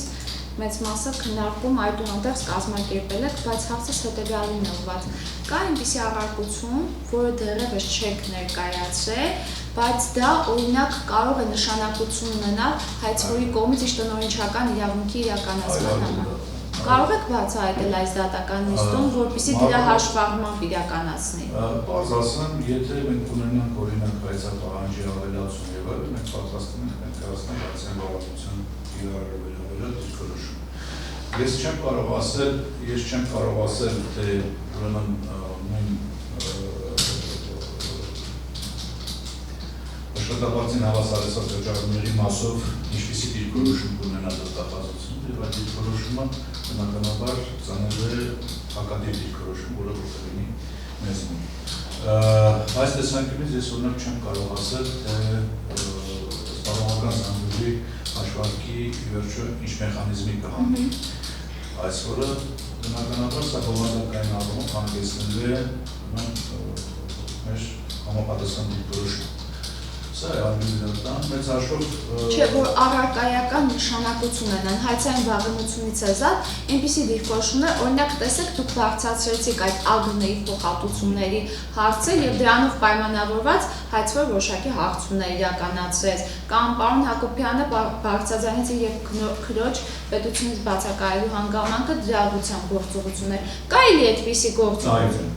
S1: մեծ մասը քննարկում այդուհանդերձ կազմակերպել եք, բայց հարցս հետևյալին է ուղղված։ Կա այնպիսի առարկություն, որը դեռևս չեք ներկայացրել, բայց դա օրինակ կարող է նշանակություն ունենալ հայցվորի կողմից իր տնօրինչական իրավունքի իրականացման համար։ Կարող եք բացահայտել այս դատական նիստում, որպեսզի դրա հաշվառմամբ իրականացնի։
S5: Պարզ ասեմ, եթե մենք ունենանք օրինակ հայցապահանջի ավելացում եւ այլն, մենք պատրաստվում ենք ներկայացնել հայցային բավարարության իրավարարվելը դիրքորոշում։ Ես չեմ կարող ասել, թե ուրեմն նույն աշխատավարձին հավասարեցած վճարումների մասով ինչպիսի դիրքորոշում կունենա դատապարտությունը եւ այդ դիրքորոշումը բնականաբար ծանոթ է հակադիր դիրքորոշում, որը որտեղ լինի մեզ մոտ։ Այս տեսանկյունից ես օրինակ չեմ կարող ասել, թե սպառողական զանգվածի հաշվարկի վերջը ինչ մեխանիզմի կհանդի։ Այսօրը բնականաբար սա բովանդակային առումով հանգեցնել է մեր համապատասխան դիրքորոշում։ Սա է արգելական, մեծ հաշվով
S1: Չէ, որ առարկայական նշանակություն ունեն, հայցային վաղեմությունից է զատ, այնպիսի դիրքորոշումներ, օրինակ տեսեք, դուք բարձրացրեցիք այդ ԱԳՆ-ի փոխհատուցումների հարցը եւ դրանով պայմանավորված հայցվոր որոշակի հարցումներ իրականացրեց, կամ պարոն Հակոբյանը բարձրաձայնեց եւ քրոջ պետությունից բացակայելու հանգամանքը դրա ուղղությամբ գործողություններ։ Կա էլի այդպիսի գործողություն։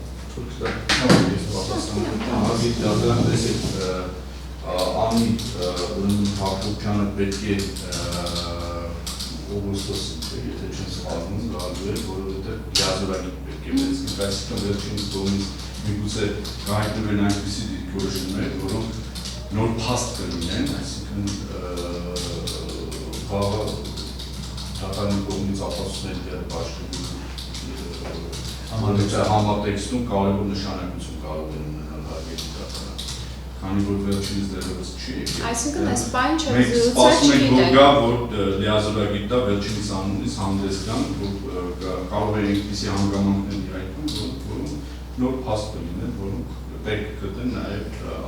S6: Անի Հակոբյանը պետք է օգոստոսի, եթե չեմ սխալվում, գալու է, որովհետև լիազորագիտ պետք է վերցնի, այսինքն վերջինիս կողմից միգուցե կհայտնվեն այնպիսի դիրքորոշումներ, որոնք նոր փաստ կլինեն, այսինքն վաղը դատարանի կողմից ապացուցներ դեռ բաշխում համատեքստում կարևոր նշանակություն կարող են ունենալ հարգելի դատարան։ Քանի որ վերջինս դեռևս չի եկել։
S1: Այսինքն այս պայն չէ
S6: Մենք
S1: զրուցել
S6: սպասում ենք, որ
S1: չգիտենք։
S6: գա, որ լիազորագիտ դա վերջինիս անունից հանդես գան, որ կարող է այնպիսի հանգամանքներ դիրայքում, որոնք նոր փաստ կլինեն, որոնք պետք կգտնեն նաև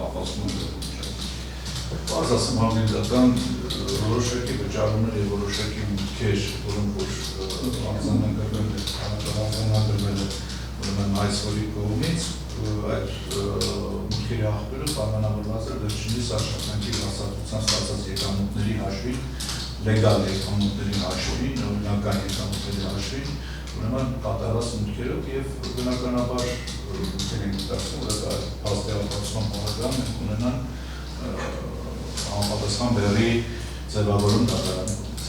S6: ապացուցման
S5: Պարզ ասեմ հանդիպական որոշակի վճարումներ եւ որոշակի մուտքեր, որոնք որ արձանագրվել է ուրեմն այսօրի կողմից, այդ մուտքերի աղբյուրը պայմանավորված է վերջինիս աշխատանքի հաստատության ստացած եկամուտների հաշվին, լեգալ եկամուտների հաշվին, օրինական եկամուտների հաշվին, ուրեմն կատարված մուտքերով եւ բնականաբար դրանք ստացվում է փաստի ապացուցման պարագայում մենք ունենան համապատասխան բեռի ձևավորում դատարանի կողմից։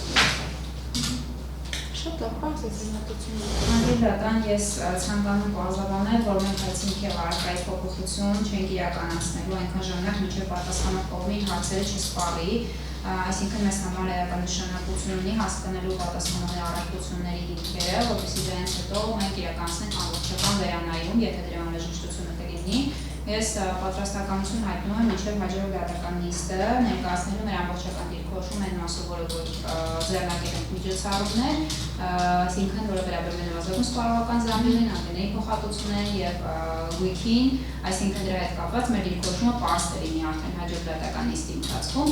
S1: Շատ լավ, պարզ է ձեռնարկությունը։
S4: Հանդիպական ես ցանկանում պարզաբանել, որ մենք այս հիմքի առարկայի փոփոխություն չենք իրականացնելու այնքան ժամանակ, մինչև պատասխանատու կողմի հարցերը չսպառի, այսինքն մեզ համար էական նշանակություն ունի հասկանալու պատասխանատուի առարկությունների հիմքերը, որպեսզի դրանից հետո մենք իրականացնենք ամբողջական վերանայում, եթե դրա անհրաժեշտությունը կլինի։ Ես պատրաստականություն հայտնում եմ մինչև հաջորդ դատական նիստը ներկայացնելու մեր ամբողջական դիրքորոշումը այն մասով, որը ձեռնարկել ենք միջոցառումներ, այսինքն որը վերաբերում է նվազագույն սպառողական զամբյուղին, անգենեի փոխհատուցումներին եւ week-ին, այսինքն դրա հետ կապված մեր դիրքորոշումը պարզ կլինի արդեն հաջորդ դատական նիստի ընթացքում,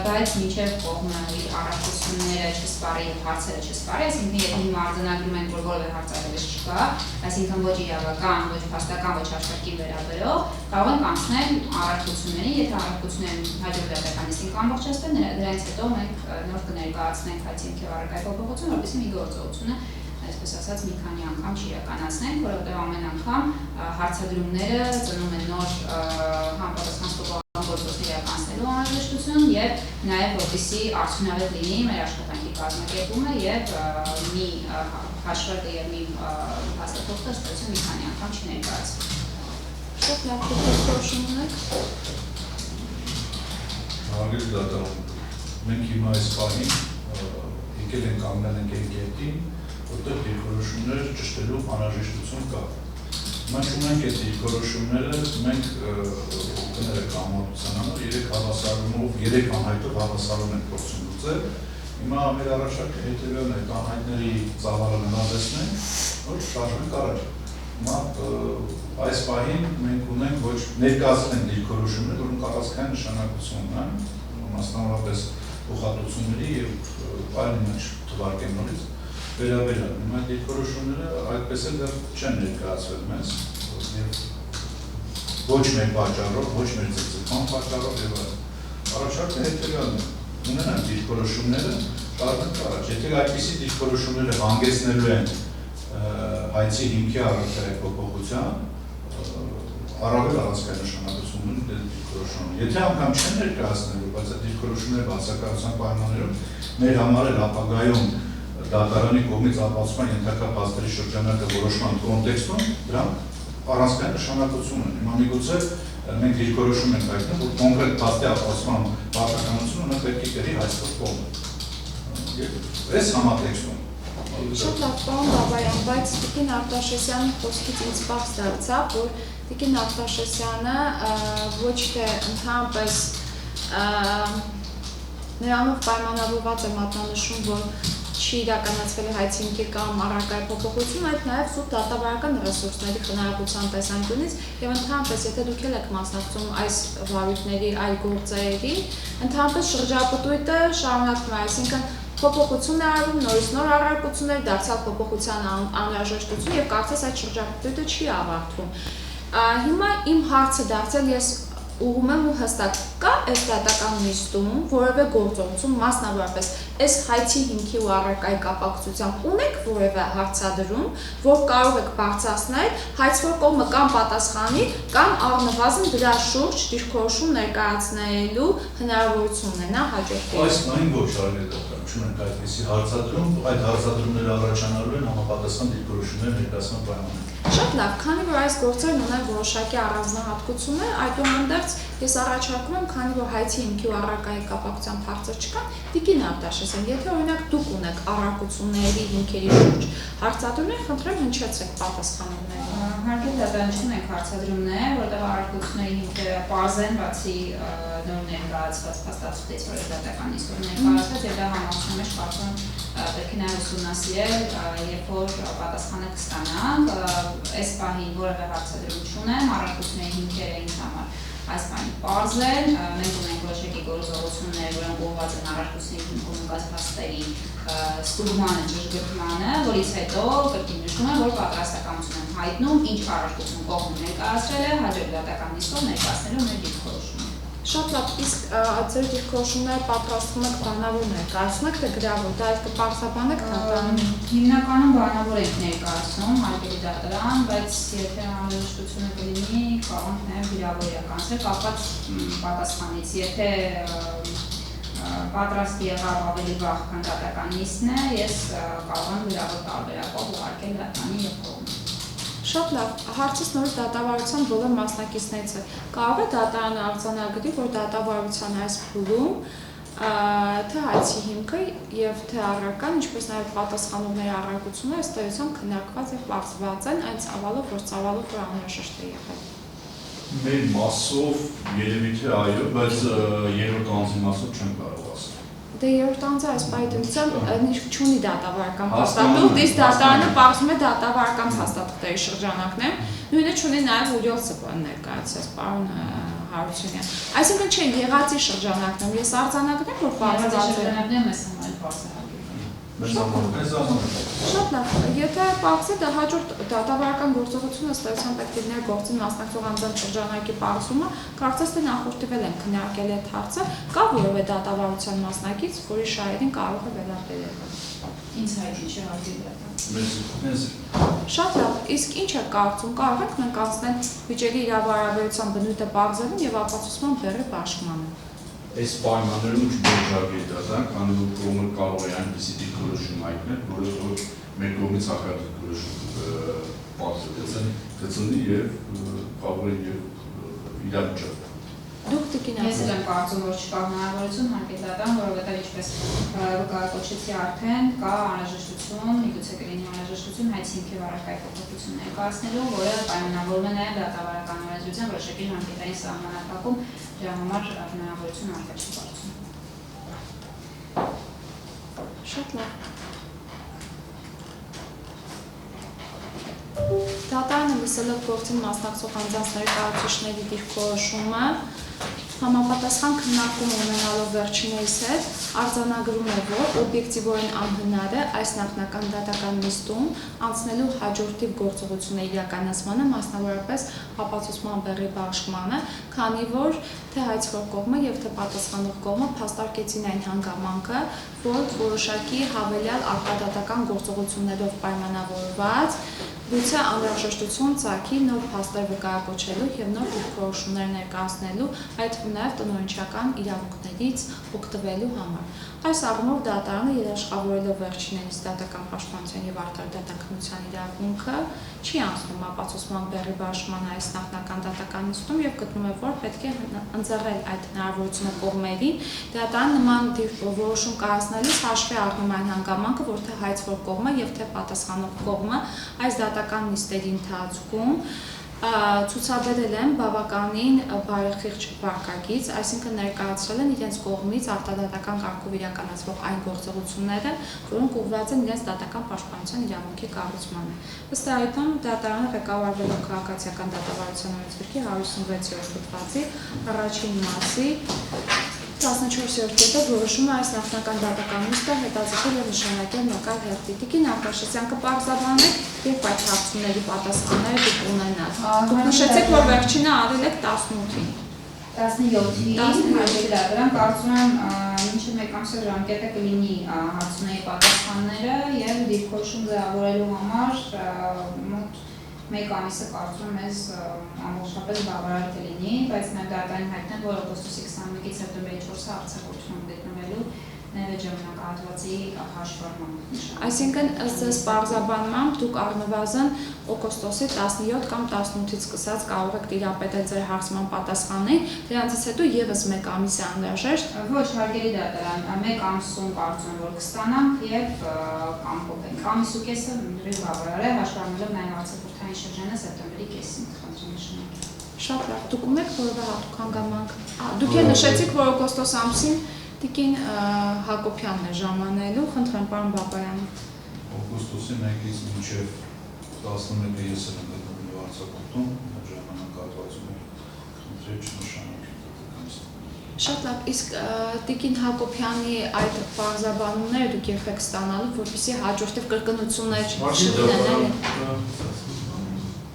S4: բայց մինչև կողմը իր առարկությունները չսպառի եւ հարցերը չսպառի, այսինքն եթե հիմա արձանագրում ենք, որ որևէ հարցադրիչ չկա, այսինքն ոչ իրավական, ոչ փաստական, ոչ աշխատի վերաբերող, կարող ենք անցնել առարկություններին, եթե առարկությունները հաջորդ դատական նիստին կամբողջացվեն, դրանից հետո մենք նոր կներկայացնենք հայցի հիմքի առարկայի փոփոխություն, որպեսզի մի գործողությունը, այսպես ասած, մի քանի անգամ չիրականացնենք, որովհետև ամեն անգամ հարցադրումները ծնում են նոր համապատասխան գործողություն իրականացնելու անհրաժեշտություն եւ նաեւ որպեսզի արդյունավետ լինի մեր աշխատանքի կազմակերպումը եւ մի հաշվարկը եւ մի հաստատող ըստեղծություն մի քանի անգամ չներկայացվի։
S1: Շատ լավ դիտորոշում ունեք։
S5: Հարգելի դատարան, մենք հիմա այս պահին եկել ենք կանգնել ենք այն կետին, որտեղ դիրքորոշումներ ճշտելու անհրաժեշտություն կա։ Մենք ունենք այդ դիրքորոշումները, մենք կներեք համատության համար 3 հավասարումով, 3 անհայտով հավասարում ենք փորձում լուծել։ Հիմա մեր առաջարկը հետևյալն է, անհայտների ծավալը նվազեցնենք, որ շարժվենք առաջ։ Հիմա այս պահին մենք ունենք ոչ ներկայացնենք դիրքորոշումներ, որոնք առանցքային նշանակություն ունեն, մասնավորապես փոխհատուցումների եւ այլն մեջ թվարկեն նորից վերաբերյալ։ Հիմա դիրքորոշումները այդպես էլ դեռ չեն ներկայացվել մեզ եւ ոչ մեր պատճառով, ոչ մեր ձգձգման պատճառով եւ այլն։ Առաջարկը հետեւյալն է. ունենանք դիրքորոշումները, շարժենք առաջ։ Եթե այդպիսի դիրքորոշումները հանգեցնելու են հայցի հիմքի առարկայի փոփոխության, առավել առանցքային նշանակություն ունի դիրքորոշումը։ Եթե անգամ չեն ներկայացնելու, բայց այդ դիրքորոշումները բացակայության պայմաններում մեր համար էլ ապագայում դատարանի կողմից ապացուցման ենթակա փաստերի շրջանակը որոշման կոնտեքստում դրանք առանցքային նշանակություն ունեն։ Հիմա միգուցե մենք դիրքորոշում ենք հայտնել, որ կոնկրետ փաստի ապացուցման պարտականությունը պետք է կրի հայցող կողմը։ Այս համատեքստում
S1: Շատ լավ, պարոն Բաբայան, բայց Տիկին Արտաշեսյանի խոսքից ինձ պարզ դարձավ, որ Տիկին Արտաշեսյանը ոչ թե ընդհանրապես նրանով պայմանավորված է մատնանշում, որ չի իրականացվել հայցի հիմքի կամ առարկայի փոփոխություն, այլ նաև սուտ դատավարական ռեսուրսների խնայողության տեսանկյունից եւ ընդհանրապես եթե դուք եք մասնակցում այս վարույթների այլ գործերի, ընդհանրապես շրջապտույտը շարունակվում է, այսինքն փոփոխություն է արվում, նորից նոր առարկություններ, դարձյալ փոփոխության անհրաժեշտություն եւ կարծես այդ շրջապտույտը չի ավարտվում։ Հիմա իմ հարցը դարձել ես ուղղում եմ ու հստակ կա այս դատական նիստում որևէ գործողություն, մասնավորապես այս հայցի հիմքի ու առարկայի կապակցությամբ ունեք որևէ հարցադրում, որ կարող եք բարձրացնել, հայցվոր կողմը կամ պատասխանի, կամ առնվազն դրա շուրջ դիրքորոշում ներկայացնելու հնարավորություն ունենա հաջորդ։
S5: Այս բանին ոչ արել դատարան, չունենք այդպիսի հարցադրում, այդ հարցադրումները առաջանալու են համապատասխան դիրքորոշումներ ներկայացման պայմաններում։
S1: Շատ լավ, քանի որ այս գործերն ունեն որոշակի առանձնահատկություններ, այդուհանդերձ ես առաջարկում եմ, քանի որ հայցի հիմքի ու առարկայի կապակցությամբ հարցեր չկան, Տիկին Արտաշեսյան, եթե օրինակ դուք ունեք առարկությունների հիմքերի շուրջ հարցադրումներ, խնդրեմ հնչեցեք պատասխանողները։
S4: Հարկի դատարան չունենք հարցադրումներ, որտեղ առարկությունների հիմքերը պարզ են, բացի նոր ներկայացված փաստաթղթից, որ դատական նիստում ներկայացված, եւ դա համախոհում է շփոթում պետք է նաև ուսումնասիրել, երբ որ պատասխանը կստանանք, այս պահին որևէ հարցադրում չունեմ, առարկությունների հիմքերը ինձ համար այս պահին պարզ են, մենք ունենք որոշակի գործողություններ, որոնք ուղղված են առարկությունների հիմքում ընկած փաստերի ստուգմանը, ճշգրտմանը, որից հետո կրկին նշում եմ, որ պատրաստակամություն եմ հայտնում, ինչ առարկություն կողմը ներկայացրել է, հաջորդ դատական նիստում ներկայացնելու մեր դիրքորոշումը։
S1: Շատ լավ, իսկ ձեր դիրքորոշումները պատրաստում եք բանավոր ներկայացնում եք, թե գրավոր, դա էլ կպարզաբանեք դատարանին։
S4: Հիմնականում բանավոր ենք ներկայացնում, հարկերի դատարան, բայց եթե անհրաժեշտությունը կլինի, կարող ենք նաև գրավոր իրականացնել, կապված պատասխանից, եթե պատրաստ եղավ ավելի վաղ, քան դատական նիստն է, ես կարող եմ գրավոր տարբերակով ուղարկել դատարանի եւ կողմը։
S1: Շատ լավ, հարցից նորից դատավարության բոլոր մասնակիցներից է։ Կարող է դատարանը արձանագրի, որ դատավարության այս փուլում թե հայցի հիմքը եւ թե առարկան, ինչպես նաեւ պատասխանողների առարկությունները ըստ էության քննարկված եւ պարզված են այն ցավալով, որ անհրաժեշտ է եղել։
S6: Մեր մասով երևի թե այո, բայց երրորդ անձի մասով չեմ կարող ասել։
S1: Դե երրորդ անձը այս պայթունցան չունի դատավարական փաստաթուղթ, իսկ դատարանը պարզում է դատավարական փաստաթղթերի շրջանակն է, նույնը չունի նաև Ուրյոլ ՍՊ-ն ներկայացրեց պարոն Հարությունյան։ Այսինքն չէ, եղածի շրջանակն ես արձանագրեմ, որ պարզված է։
S4: Շրջանակն է մեզ համար պարզահայտ։
S1: Շատ լավ, եթե պարզի դա հաջորդ դատավարական գործողությունը ըստ էության պետք է լիներ գործին մասնակցող անձանց շրջանակի պարզումը, կարծես թե նախորդիվել են քննարկել այդ հարցը, կա որևէ դատավարության մասնակից, որի շահերին կարող է վերաբերել։
S4: Ինձ հայտնի չէ հարգելի դատա։
S1: Շատ լավ, իսկ ինչ է կարծում, կարող ենք մենք անցնել վիճելի իրավարարության բնույթը պարզելուն եւ ապացուցման բեռի բաշխմանը։
S6: Այս պայմաններում չբաժանվի դատան, քանի որ կողմը կարող է այնպիսի դիրքորոշում հայտնել, որը որ մեր կողմից հակադիրքորոշում կծնի եւ կարող է իրավիճակ։
S1: Դուք տիկին
S4: Ես եմ կարծում, որ չկա հնարավորություն հարկի դատան, որովհետև ինչպես վկայակոչեցի արդեն կա անհրաժեշտություն, միգուցե կլինի անհրաժեշտություն հայց հիմքի վարակայ փոփոխություն ներկայացնելու, որը պայմանավորվում է նաև դատավարական օրենսդրության որոշակի հանգետային սահմանափակում, դրա համար հնարավորություն արդեն չի կարծում։
S1: Շատ լավ։ Դատարանը լսելով գործին մասնակցող անձանց ներկայացուցիչների դիրքորոշումը համապատասխան քննարկում ունենալով վերջինիս հետ արձանագրում է, որ օբյեկտիվորեն անհնար է այս նախնական դատական նիստում անցնելու հաջորդիվ գործողությունների իրականացմանը, մասնավորապես ապացուցման բեռի բաշխմանը, քանի որ թե հայցվող կողմը եւ թե պատասխանող կողմը փաստարկեցին այն հանգամանքը, որ որոշակի հավելյալ արտադատական գործողություններով պայմանավորված գուցե անհրաժեշտություն ծագի նոր փաստեր վկայակոչելու եւ նոր դիրքորոշումներ ներկայացնելու, այդ նաև տնօրինչական իրավունքներից օգտվելու համար։ Այս առումով դատարանը երաշխավորելով վերջիններիս դատական պաշտպանության եւ արդար դատականության իրավունքը չի անցնում ապացուցման բեռի բաշխման այս նախնական դատական նիստում եւ գտնում է, որ պետք է ընձեռել այդ հնարավորությունը կողմերին։ Դատարանը նման որոշում կայացնելիս հաշվի առնում այն հանգամանքը, որ թե հայցվող կողմը եւ թե պատասխանող կողմը այս դատական նիստերի ընթացքում ցուցաբերել են բավականին բարեխիղճ վարքագիծ, այսինքն ներկայացրել են իրենց կողմից արտադատական կարգով իրականացվող այն գործողությունները, որոնք ուղղված են իրենց դատական պաշտպանության իրավունքի կառուցմանը։ Ըստ այդմ դատարանը ղեկավարվելով քաղաքացիական դատավարության օրենսգրքի 156-րդ հոդվածի առաջին մասի 14-րդ կետը որոշում է այս նախնական դատական նիստը հետաձգել եւ նշանակել նկար հերթի։ Տիկին Արտաշեսյան կպարզաբանեք, երբ այդ հարցումների պատասխանները դուք ունենաք։ Դուք նշեցիք, որ վերջինը արել եք 18-ին։
S4: 17-ին դրան կարծում եմ մինչև մեկ ամսը ժամկետը կլինի հարցումների պատասխանները եւ դիրքորոշում ձևավորելու համար մոտ մեկ ամիսը կարծում ես ամբողջապես բավարար կլինի, բայց նաև դատարանի հայտնել, որ օգոստոսի 21-ից սեպտեմբերի 4-ը արձակուրդում գտնվելու նեւեջ ժամանակահատվածի հաշվառմամբ։
S1: Այսինքն ըստ ձեզ պարզաբանմամբ դուք առնվազն օգոստոսի 17 կամ 18-ից սկսած կարող եք տիրապետել ձեր հարցման պատասխանին, դրանից հետո եւս մեկ ամիս է անհրաժեշտ։
S4: Ոչ, հարգելի դատարան, մեկ ամսում կարծում որ կստանանք եւ կամ փոխենք։ Ամիսու կեսը նույնիսկ բավարար է, հաշվառելով նաեւ արձակուրդային շրջանը սեպտեմբերի կեսին խնդրում նշենք։
S1: Շատ լավ, դուք ունեք որևէ հատուկ հանգամանք։ Դուք էլ նշեցիք, որ օգոստոս ամսին Տիկին Հակոբյանն է ժամանելու, խնդրեմ պարոն Բաբայան։
S5: Օգոստոսի 1-ից մինչև 11-ը ես եմ գտնվում արձակուրդում, ժամանակահատվածում խնդրեմ չնշանակել դատական։
S1: Շատ լավ, իսկ Տիկին Հակոբյանի այդ պարզաբանումները դուք երբ եք ստանալու, որպեսզի հաջորդիվ կրկնություններ չլինեն։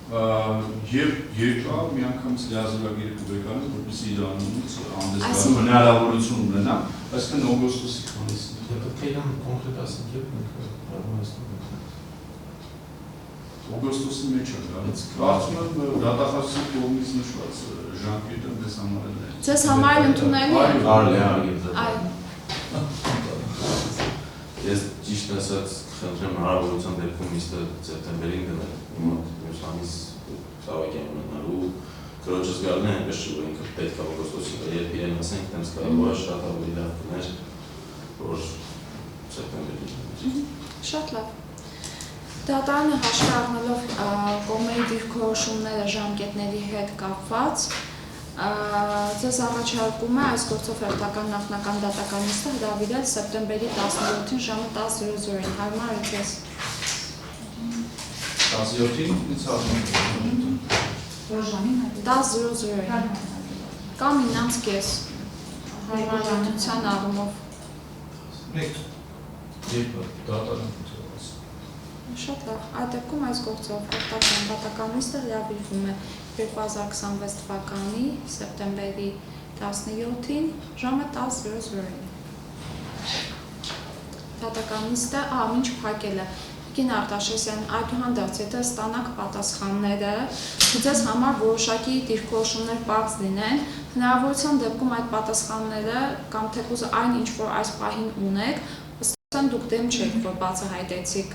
S6: Եվ երկա միանգամից լիազորագիրը կվեկանում, որպեսզի իրանունից հանդեսվելու հնարավորություն ունենամ, այսինքն օգոստոսի քանիսին։
S3: Պետք է իրան կոնկրետ ասենք, երբ մենք հարմարեցնում ենք։
S6: Օգոստոսի մեջ է գալիս։ Կարծում եմ դատախազի կողմից նշված ժամկետը մեզ համար է։
S1: Ձեզ համար ընդունելի է։
S3: Այո։ Ես ճիշտ ասած խնդրեմ հնարավորության դեպքում նիստը սեպտեմբերին դնել, մյուս ամիս Սավակյան ունենալու քրոջս գալն է այնպես չի, որ ինքը պետք է օգոստոսի երբ իրեն ասենք, դեմս կարող շատ ավելի լավ կներ, որ սեպտեմբերին։
S1: Շատ լավ։ Դատարանը հաշվի առնելով կողմերի դիրքորոշումները ժամկետների հետ կապված Ձեզ առաջարկում է այս գործով հերթական նախնական դատական նիստը հրավիրել սեպտեմբերի 17-ին ժամը 10:00-ին։ Հարմար է ձեզ։
S6: 17-ին ինձ ասում
S4: Որ ժամին հայտի։
S1: 10:00-ին կամ 9:30 հարմարության առումով։
S5: Մեկ երբ դատարան ծրված։
S1: Շատ լավ, այդ դեպքում այս գործով հերթական դատական նիստը հրավիրվում է 2026 թվականի սեպտեմբերի 17-ին ժամը 10:00-ին։ Դատական նիստը մինչ փակելը Կին Արտաշեսյան, այդուհանդերձ, եթե ստանաք պատասխանները, ձեզ համար որոշակի դիրքորոշումներ բաց լինեն, հնարավորության դեպքում այդ պատասխանները կամ թեկուզ այն ինչ որ այս պահին ունեք, ըստ դուք դեմ չեք, որ բացահայտեցիք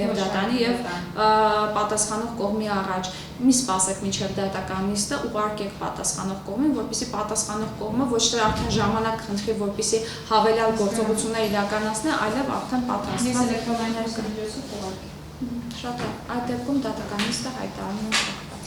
S1: եւ դատանի եւ պատասխանող կողմի առաջ։ Մի սպասեք մինչեւ դատական նիստը, ուղարկեք պատասխանող կողմին, որպեսզի պատասխանող կողմը ոչ թե արդեն ժամանակ խնդրի, որպեսզի հավելյալ գործողություններ իրականացնի, այլև արդեն պատրաստված
S4: էլեկտրոնային կոդերով ուղարկի։
S1: Շատ լավ, այդ դեպքում դատական նիստը հայտարարվում է փակված։